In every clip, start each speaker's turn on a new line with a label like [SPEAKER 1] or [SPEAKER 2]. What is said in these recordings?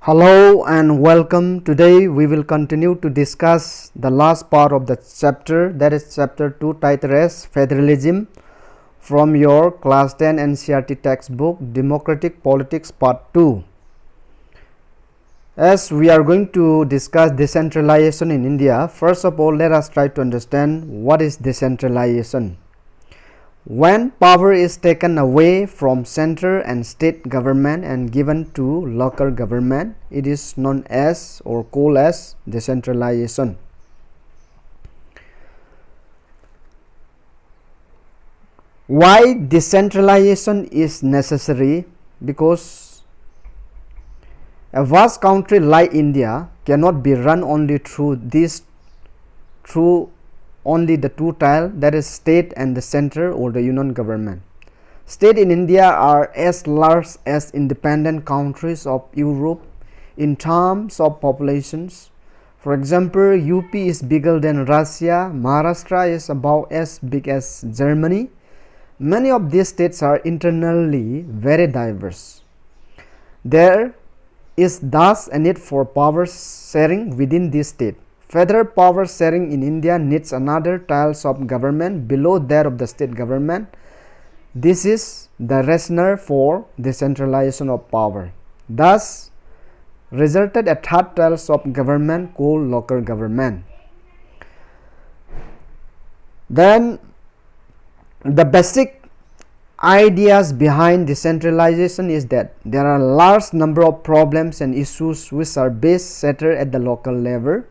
[SPEAKER 1] Hello and welcome. Today we will continue to discuss the last part of the chapter, that is chapter 2, titled as Federalism, from your class 10 NCERT textbook Democratic Politics Part 2. As we are going to discuss decentralization in India, first of all let us try to understand what is decentralization. When power is taken away from center and state government and given to local government, it is known as or called as decentralization. Why decentralization is necessary? Because a vast country like India cannot be run only through only the two tiles, that is state and the center or the union government. States in India are as large as independent countries of Europe in terms of populations. For example, UP is bigger than Russia, Maharashtra is about as big as Germany. Many of these states are internally very diverse. There is thus a need for power sharing within this state. Federal power sharing in India needs another tiles of government below that of the state government. This is the rationale for decentralization of power. Thus resulted a third tiles of government called local government. Then the basic ideas behind decentralization is that there are a large number of problems and issues which are best settled at the local level.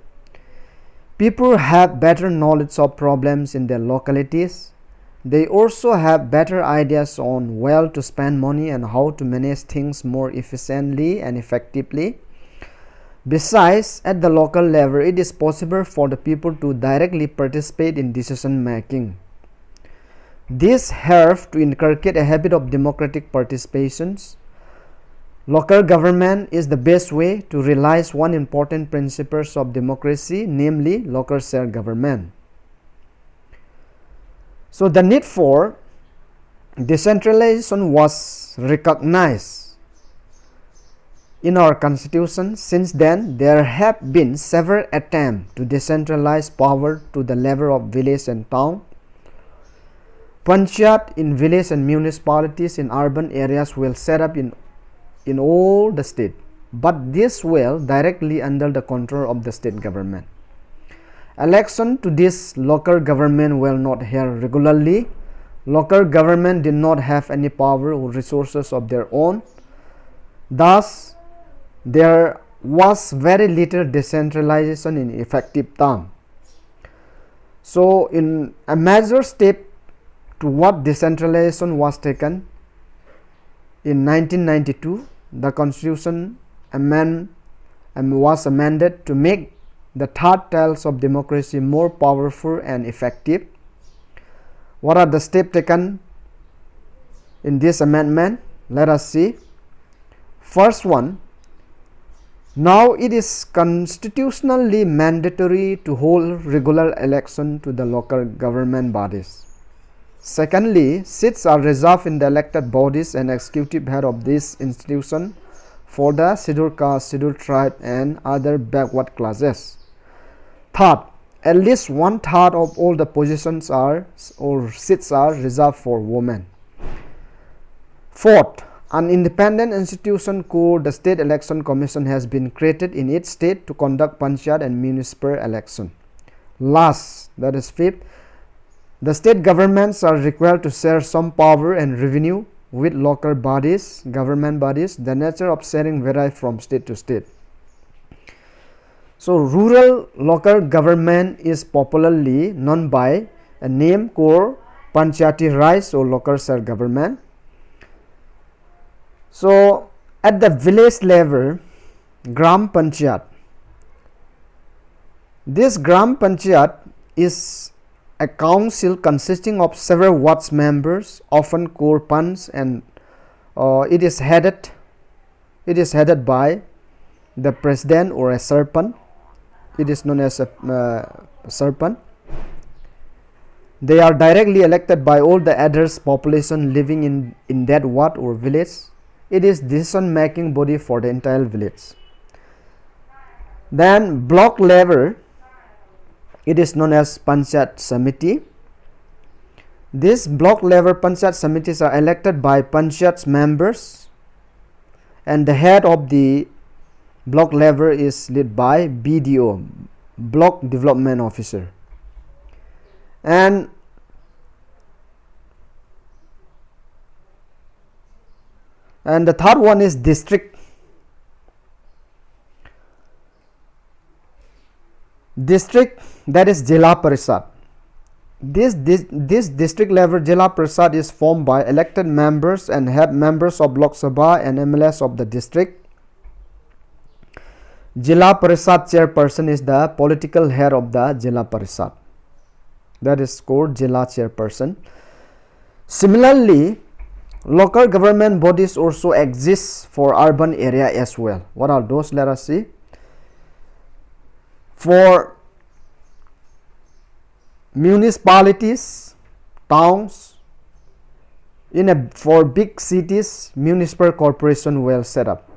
[SPEAKER 1] People have better knowledge of problems in their localities. They also have better ideas on where to spend money and how to manage things more efficiently and effectively. Besides, at the local level, it is possible for the people to directly participate in decision making. This helps to inculcate a habit of democratic participations. Local government is the best way to realize one important principle of democracy, namely local self-government. So the need for decentralization was recognized in our constitution. Since then, there have been several attempts to decentralize power to the level of village and town. Panchayat in village and municipalities in urban areas will set up in all the state, but this will directly under the control of the state government. Election to this local government will not held regularly. Local government did not have any power or resources of their own. Thus, there was very little decentralization in effective term. So, in a major step to what decentralization was taken, in 1992, the Constitution was amended to make the third tiles of democracy more powerful and effective. What are the steps taken in this amendment? Let us see. First one, now it is constitutionally mandatory to hold regular election to the local government bodies. Secondly, seats are reserved in the elected bodies and executive head of this institution for the scheduled caste, scheduled tribe and other backward classes. Third, at least 1/3 of all the positions or seats are reserved for women. Fourth, an independent institution called the State Election Commission has been created in each state to conduct panchayat and municipal election. Last, that is fifth, the state governments are required to share some power and revenue with local bodies, government bodies. The nature of sharing varies from state to state. So, rural local government is popularly known by a name called Panchayati Raj or local self-government. So, at the village level, Gram Panchayat. This Gram Panchayat is a council consisting of several wards members, often called Panch, and it is headed by the president or a sarpanch. It is known as a sarpanch. They are directly elected by all the adults population living in that ward or village. It is decision making body for the entire village. Then block level, it is known as Panchayat Samiti. These block level Panchayat Samitis are elected by Panchayat members, and the head of the block level is led by BDO, Block Development Officer. And the third one is district. District, that is Jila Parishad. This district level Jila Parishad is formed by elected members and have members of Lok Sabha and MLS of the district. Jila Parishad chairperson is the political head of the Jila Parishad. That is called Jila chairperson. Similarly, local government bodies also exist for urban area as well. What are those? Let us see. For municipalities, towns, for big cities, municipal corporation will set up.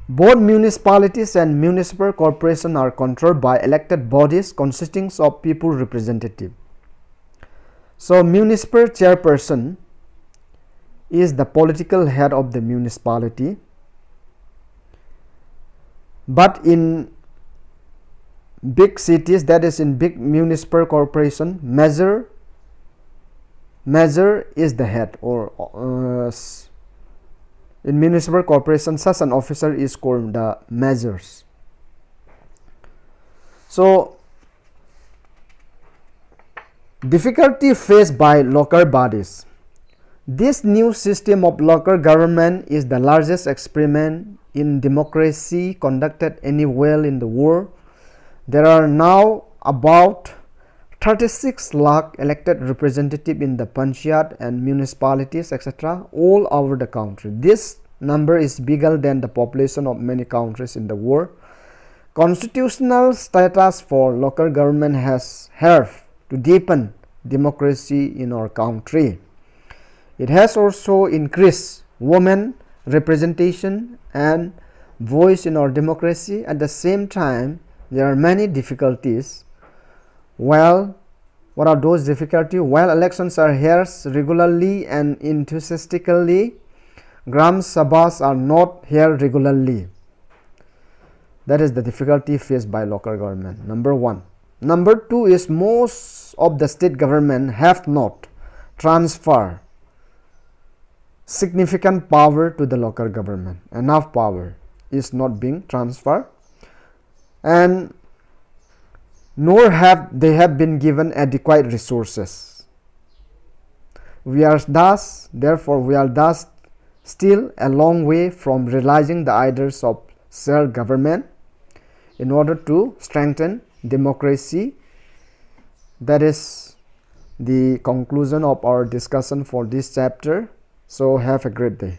[SPEAKER 1] Both municipalities and municipal corporation are controlled by elected bodies consisting of people representative. So municipal chairperson is the political head of the municipality, but in big cities, that is in big municipal corporation, mayor is the head, or in municipal corporation such an officer is called the mayors. So difficulty faced by local bodies. This new system of local government is the largest experiment in democracy conducted anywhere in the world. There are now about 36 lakh elected representatives in the Panchayat and municipalities, etc., all over the country. This number is bigger than the population of many countries in the world. Constitutional status for local government has helped to deepen democracy in our country. It has also increased women representation and voice in our democracy. At the same time, there are many difficulties. Well, what are those difficulties? While elections are held regularly and enthusiastically, Gram Sabhas are not held regularly. That is the difficulty faced by local government, number one. Number two is most of the state government have not transferred significant power to the local government. Enough power is not being transferred, and nor have they have been given adequate resources. We are thus still a long way from realizing the ideals of self-government in order to strengthen democracy. That is the conclusion of our discussion for this chapter. So have a great day.